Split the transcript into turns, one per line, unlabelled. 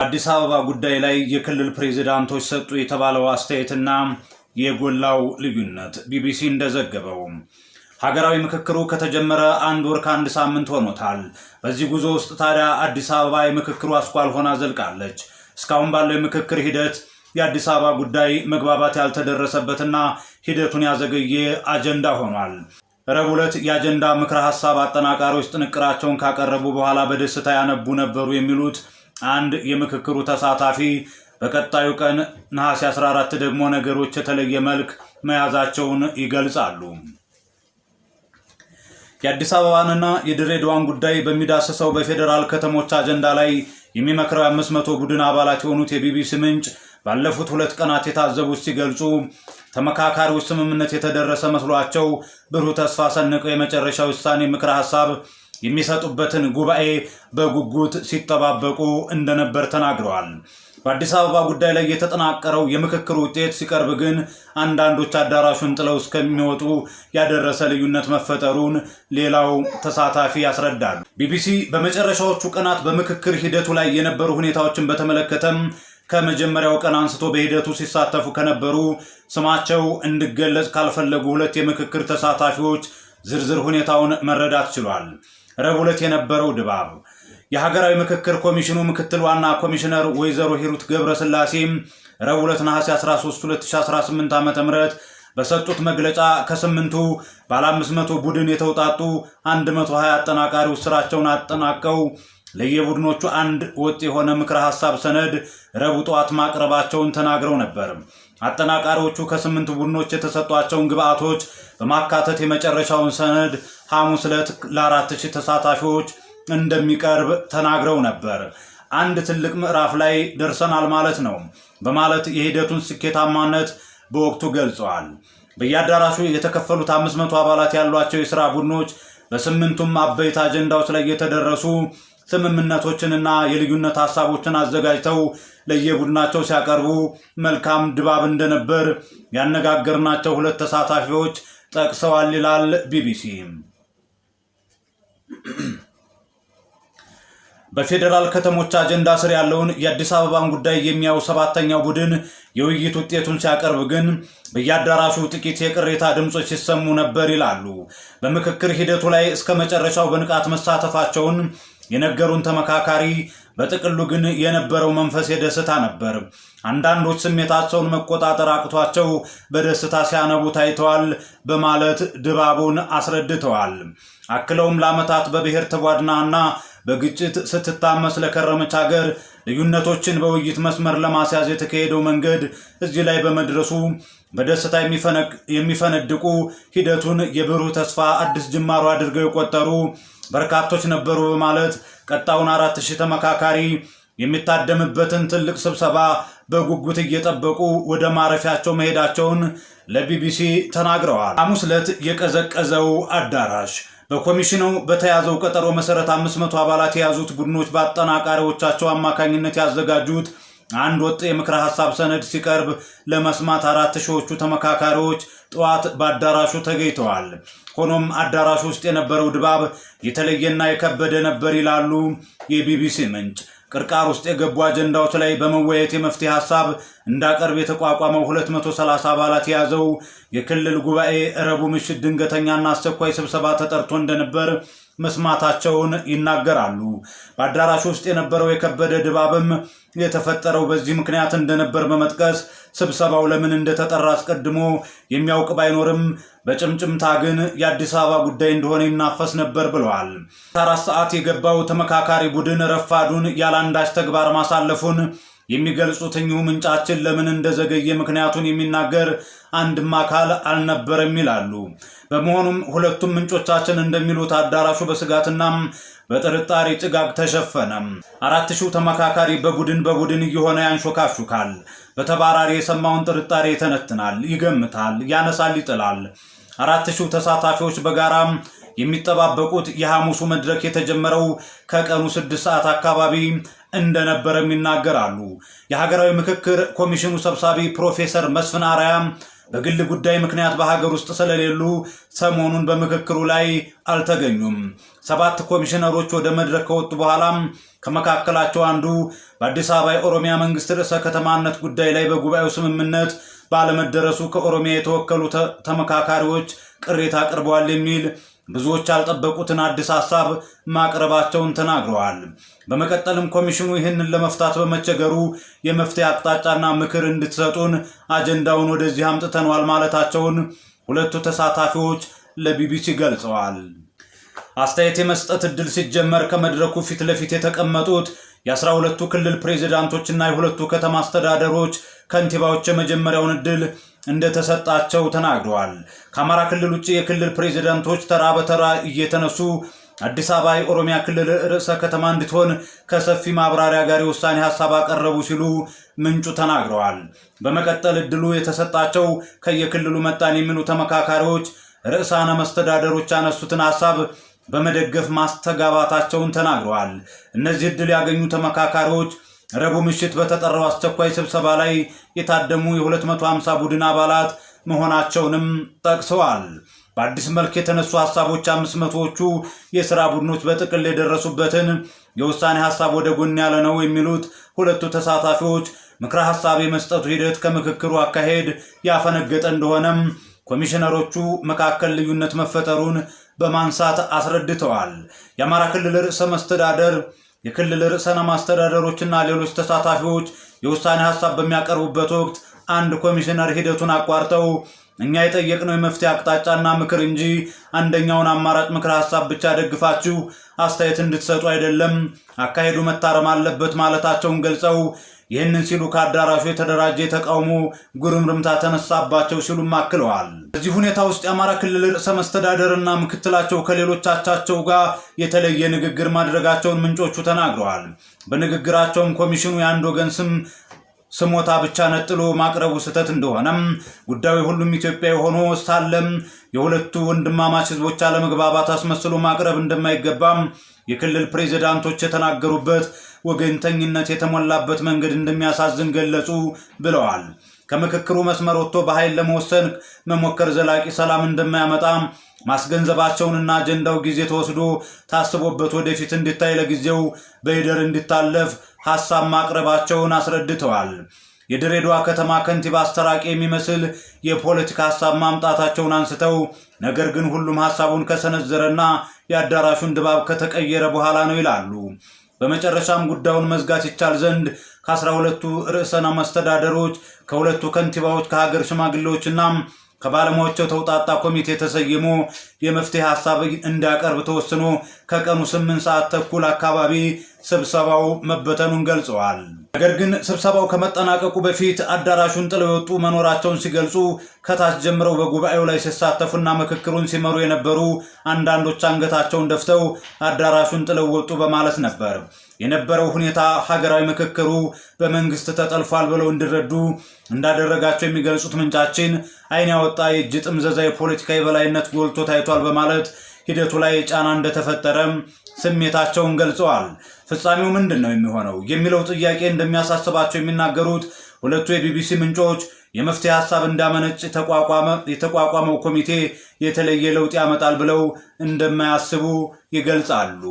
አዲስ አበባ ጉዳይ ላይ የክልል ፕሬዝዳንቶች ሰጡ የተባለው አስተያየትና የጎላው ልዩነት ቢቢሲ እንደዘገበው ሀገራዊ ምክክሩ ከተጀመረ አንድ ወር ከአንድ ሳምንት ሆኖታል። በዚህ ጉዞ ውስጥ ታዲያ አዲስ አበባ የምክክሩ አስኳል ሆና ዘልቃለች። እስካሁን ባለው የምክክር ሂደት የአዲስ አበባ ጉዳይ መግባባት ያልተደረሰበትና ሂደቱን ያዘገየ አጀንዳ ሆኗል። ረቡዕ ዕለት የአጀንዳ ምክረ ሐሳብ አጠናቃሪዎች ጥንቅራቸውን ካቀረቡ በኋላ በደስታ ያነቡ ነበሩ የሚሉት አንድ የምክክሩ ተሳታፊ በቀጣዩ ቀን ነሐሴ 14 ደግሞ ነገሮች የተለየ መልክ መያዛቸውን ይገልጻሉ። የአዲስ አበባንና የድሬዳዋን ጉዳይ በሚዳስሰው በፌዴራል ከተሞች አጀንዳ ላይ የሚመክረው 500 ቡድን አባላት የሆኑት የቢቢሲ ምንጭ ባለፉት 2 ቀናት የታዘቡት ሲገልጹ ተመካካሪዎች ስምምነት የተደረሰ መስሏቸው ብሩህ ተስፋ ሰንቀው የመጨረሻ ውሳኔ ምክረ ሐሳብ የሚሰጡበትን ጉባኤ በጉጉት ሲጠባበቁ እንደነበር ተናግረዋል። በአዲስ አበባ ጉዳይ ላይ የተጠናቀረው የምክክር ውጤት ሲቀርብ ግን አንዳንዶች አዳራሹን ጥለው እስከሚወጡ ያደረሰ ልዩነት መፈጠሩን ሌላው ተሳታፊ ያስረዳሉ። ቢቢሲ በመጨረሻዎቹ ቀናት በምክክር ሂደቱ ላይ የነበሩ ሁኔታዎችን በተመለከተም ከመጀመሪያው ቀን አንስቶ በሂደቱ ሲሳተፉ ከነበሩ ስማቸው እንዲገለጽ ካልፈለጉ 2 የምክክር ተሳታፊዎች ዝርዝር ሁኔታውን መረዳት ችሏል። ረቡዕ ዕለት የነበረው ድባብ የሀገራዊ ምክክር ኮሚሽኑ ምክትል ዋና ኮሚሽነር ወይዘሮ ሂሩት ገብረስላሴ ረቡዕ ዕለት ነሐሴ 13 2018 ዓ.ም በሰጡት መግለጫ ከ8ቱ ባለ 500 ቡድን የተውጣጡ 120 አጠናቃሪዎች ስራቸውን አጠናቀው ለየቡድኖቹ አንድ ወጥ የሆነ ምክረ ሐሳብ ሰነድ ረቡዕ ጠዋት ማቅረባቸውን ተናግረው ነበር። አጠናቃሪዎቹ ከ8 ቡድኖች የተሰጧቸውን ግብአቶች በማካተት የመጨረሻውን ሰነድ ሐሙስ ዕለት ለ4000 ተሳታፊዎች እንደሚቀርብ ተናግረው ነበር። አንድ ትልቅ ምዕራፍ ላይ ደርሰናል ማለት ነው በማለት የሂደቱን ስኬታማነት በወቅቱ ገልጸዋል። በየአዳራሹ የተከፈሉት 500 አባላት ያሏቸው የሥራ ቡድኖች በ8ቱም አበይት አጀንዳዎች ላይ የተደረሱ ስምምነቶችንና የልዩነት ሐሳቦችን አዘጋጅተው ለየቡድናቸው ሲያቀርቡ መልካም ድባብ እንደነበር ያነጋገርናቸው 2 ተሳታፊዎች ጠቅሰዋል ይላል ቢቢሲ። በፌዴራል ከተሞች አጀንዳ ስር ያለውን የአዲስ አበባን ጉዳይ የሚያው 7ኛው ቡድን የውይይት ውጤቱን ሲያቀርብ ግን በየአዳራሹ ጥቂት የቅሬታ ድምጾች ሲሰሙ ነበር ይላሉ። በምክክር ሂደቱ ላይ እስከ መጨረሻው በንቃት መሳተፋቸውን የነገሩን ተመካካሪ በጥቅሉ ግን የነበረው መንፈስ የደስታ ነበር። አንዳንዶች ስሜታቸውን መቆጣጠር አቅቷቸው በደስታ ሲያነቡ ታይተዋል በማለት ድባቡን አስረድተዋል። አክለውም ለዓመታት በብሔር ተቧድናና በግጭት ስትታመስ ለከረመች ሀገር ልዩነቶችን በውይይት መስመር ለማስያዝ የተካሄደው መንገድ እዚህ ላይ በመድረሱ በደስታ የሚፈነድቁ ሂደቱን የብሩህ ተስፋ አዲስ ጅማሮ አድርገው የቆጠሩ በርካቶች ነበሩ በማለት ቀጣውን 4000 ተመካካሪ የሚታደምበትን ትልቅ ስብሰባ በጉጉት እየጠበቁ ወደ ማረፊያቸው መሄዳቸውን ለቢቢሲ ተናግረዋል። ሐሙስ ዕለት የቀዘቀዘው አዳራሽ በኮሚሽኑ በተያዘው ቀጠሮ መሰረት 500 አባላት የያዙት ቡድኖች በአጠናቃሪዎቻቸው አማካኝነት ያዘጋጁት አንድ ወጥ የምክረ ሐሳብ ሰነድ ሲቀርብ ለመስማት 4000ዎቹ ተመካካሪዎች ጠዋት በአዳራሹ ተገኝተዋል። ሆኖም አዳራሹ ውስጥ የነበረው ድባብ የተለየና የከበደ ነበር ይላሉ የቢቢሲ ምንጭ። ቅርቃር ውስጥ የገቡ አጀንዳዎች ላይ በመወያየት የመፍትሄ ሐሳብ እንዳቀርብ የተቋቋመው 230 አባላት የያዘው የክልል ጉባኤ ረቡዕ ምሽት ድንገተኛና አስቸኳይ ስብሰባ ተጠርቶ እንደነበር መስማታቸውን ይናገራሉ። በአዳራሹ ውስጥ የነበረው የከበደ ድባብም የተፈጠረው በዚህ ምክንያት እንደነበር በመጥቀስ ስብሰባው ለምን እንደተጠራ አስቀድሞ የሚያውቅ ባይኖርም በጭምጭምታ ግን የአዲስ አበባ ጉዳይ እንደሆነ ይናፈስ ነበር ብለዋል። 4 ሰዓት የገባው ተመካካሪ ቡድን ረፋዱን ያላንዳች ተግባር ማሳለፉን የሚገልጹት እኚሁ ምንጫችን ለምን እንደዘገየ ምክንያቱን የሚናገር አንድም አካል አልነበረም ይላሉ። በመሆኑም ሁለቱም ምንጮቻችን እንደሚሉት አዳራሹ በስጋትና በጥርጣሬ ጭጋግ ተሸፈነ። 4000 ተመካካሪ በቡድን እየሆነ ያንሾካሹካል። በተባራሪ የሰማውን ጥርጣሬ ይተነትናል፣ ይገምታል፣ ያነሳል፣ ይጥላል። 4000 ተሳታፊዎች በጋራም የሚጠባበቁት የሐሙሱ መድረክ የተጀመረው ከቀኑ 6 ሰዓት አካባቢ እንደነበረም ይናገራሉ። የሀገራዊ ምክክር ኮሚሽኑ ሰብሳቢ ፕሮፌሰር መስፍን አርአያ በግል ጉዳይ ምክንያት በሀገር ውስጥ ስለሌሉ ሰሞኑን በምክክሩ ላይ አልተገኙም። 7 ኮሚሽነሮች ወደ መድረክ ከወጡ በኋላ ከመካከላቸው አንዱ በአዲስ አበባ የኦሮሚያ መንግስት ርዕሰ ከተማነት ጉዳይ ላይ በጉባኤው ስምምነት ባለመደረሱ ከኦሮሚያ የተወከሉ ተመካካሪዎች ቅሬታ አቅርበዋል የሚል ብዙዎች ያልጠበቁትን አዲስ ሐሳብ ማቅረባቸውን ተናግረዋል። በመቀጠልም ኮሚሽኑ ይህንን ለመፍታት በመቸገሩ የመፍትሄ አቅጣጫና ምክር እንድትሰጡን አጀንዳውን ወደዚህ አምጥተናል ማለታቸውን ሁለቱ ተሳታፊዎች ለቢቢሲ ገልጸዋል። አስተያየት የመስጠት ዕድል ሲጀመር ከመድረኩ ፊት ለፊት የተቀመጡት የ12ቱ ክልል ፕሬዝዳንቶችና የሁለቱ ከተማ አስተዳደሮች ከንቲባዎች የመጀመሪያውን ዕድል እንደተሰጣቸው ተናግረዋል። ከአማራ ክልል ውጭ የክልል ፕሬዝዳንቶች ተራ በተራ እየተነሱ አዲስ አበባ የኦሮሚያ ክልል ርዕሰ ከተማ እንድትሆን ከሰፊ ማብራሪያ ጋር የውሳኔ ሐሳብ አቀረቡ ሲሉ ምንጩ ተናግረዋል። በመቀጠል ዕድሉ የተሰጣቸው ከየክልሉ መጣን የሚሉ ተመካካሪዎች ርዕሳነ መስተዳደሮች ያነሱትን ሐሳብ በመደገፍ ማስተጋባታቸውን ተናግረዋል። እነዚህ ዕድል ያገኙ ተመካካሪዎች ረቡዕ ምሽት በተጠራው አስቸኳይ ስብሰባ ላይ የታደሙ የ250 ቡድን አባላት መሆናቸውንም ጠቅሰዋል። በአዲስ መልክ የተነሱ ሐሳቦች 500ዎቹ የሥራ ቡድኖች በጥቅል የደረሱበትን የውሳኔ ሐሳብ ወደ ጎን ያለ ነው የሚሉት ሁለቱ ተሳታፊዎች ምክረ ሐሳብ የመስጠቱ ሂደት ከምክክሩ አካሄድ ያፈነገጠ እንደሆነም ኮሚሽነሮቹ መካከል ልዩነት መፈጠሩን በማንሳት አስረድተዋል። የአማራ ክልል ርዕሰ መስተዳደር፣ የክልል ርዕሰ መስተዳደሮችና ሌሎች ተሳታፊዎች የውሳኔ ሐሳብ በሚያቀርቡበት ወቅት አንድ ኮሚሽነር ሂደቱን አቋርጠው እኛ የጠየቅነው የመፍትሄ አቅጣጫና ምክር እንጂ አንደኛውን አማራጭ ምክር ሐሳብ ብቻ ደግፋችሁ አስተያየት እንድትሰጡ አይደለም፣ አካሄዱ መታረም አለበት ማለታቸውን ገልጸው ይህንን ሲሉ ከአዳራሹ የተደራጀ የተቃውሞ ጉርምርምታ ተነሳባቸው ሲሉም አክለዋል። በዚህ ሁኔታ ውስጥ የአማራ ክልል ርዕሰ መስተዳደርና ምክትላቸው ከሌሎች አቻቸው ጋር የተለየ ንግግር ማድረጋቸውን ምንጮቹ ተናግረዋል። በንግግራቸውም ኮሚሽኑ የአንድ ወገን ስሞታ ብቻ ነጥሎ ማቅረቡ ስህተት እንደሆነም ጉዳዩ ሁሉም ኢትዮጵያዊ ሆኖ ሳለም የሁለቱ ወንድማማች ህዝቦች አለመግባባት አስመስሎ ማቅረብ እንደማይገባም የክልል ፕሬዝዳንቶች የተናገሩበት ወገንተኝነት የተሞላበት መንገድ እንደሚያሳዝን ገለጹ ብለዋል። ከምክክሩ መስመር ወጥቶ በኃይል ለመወሰን መሞከር ዘላቂ ሰላም እንደማያመጣ ማስገንዘባቸውንና አጀንዳው ጊዜ ተወስዶ ታስቦበት ወደፊት እንዲታይ ለጊዜው በሂደር እንዲታለፍ ሐሳብ ማቅረባቸውን አስረድተዋል። የድሬዳዋ ከተማ ከንቲባ አስተራቂ የሚመስል የፖለቲካ ሐሳብ ማምጣታቸውን አንስተው ነገር ግን ሁሉም ሐሳቡን ከሰነዘረና የአዳራሹን ድባብ ከተቀየረ በኋላ ነው ይላሉ። በመጨረሻም ጉዳዩን መዝጋት ይቻል ዘንድ ከ12ቱ ርዕሰ መስተዳደሮች፣ ከሁለቱ ከንቲባዎች፣ ከሀገር ሽማግሌዎችና ከባለሙያዎች ተውጣጣ ኮሚቴ ተሰይሞ የመፍትሄ ሐሳብ እንዲያቀርብ ተወስኖ ከቀኑ 8 ሰዓት ተኩል አካባቢ ስብሰባው መበተኑን ገልጸዋል። ነገር ግን ስብሰባው ከመጠናቀቁ በፊት አዳራሹን ጥለው የወጡ መኖራቸውን ሲገልጹ ከታች ጀምረው በጉባኤው ላይ ሲሳተፉና ምክክሩን ሲመሩ የነበሩ አንዳንዶች አንገታቸውን ደፍተው አዳራሹን ጥለው ወጡ በማለት ነበር። የነበረው ሁኔታ ሀገራዊ ምክክሩ በመንግስት ተጠልፏል ብለው እንዲረዱ እንዳደረጋቸው የሚገልጹት ምንጫችን ዓይን ያወጣ የእጅ ጥምዘዛ የፖለቲካ የበላይነት ጎልቶ ታይቷል በማለት ሂደቱ ላይ ጫና እንደተፈጠረም ስሜታቸውን ገልጸዋል። ፍጻሜው ምንድን ነው የሚሆነው የሚለው ጥያቄ እንደሚያሳስባቸው የሚናገሩት ሁለቱ የቢቢሲ ምንጮች የመፍትሄ ሐሳብ እንዳመነጭ የተቋቋመው ኮሚቴ የተለየ ለውጥ ያመጣል ብለው እንደማያስቡ ይገልጻሉ።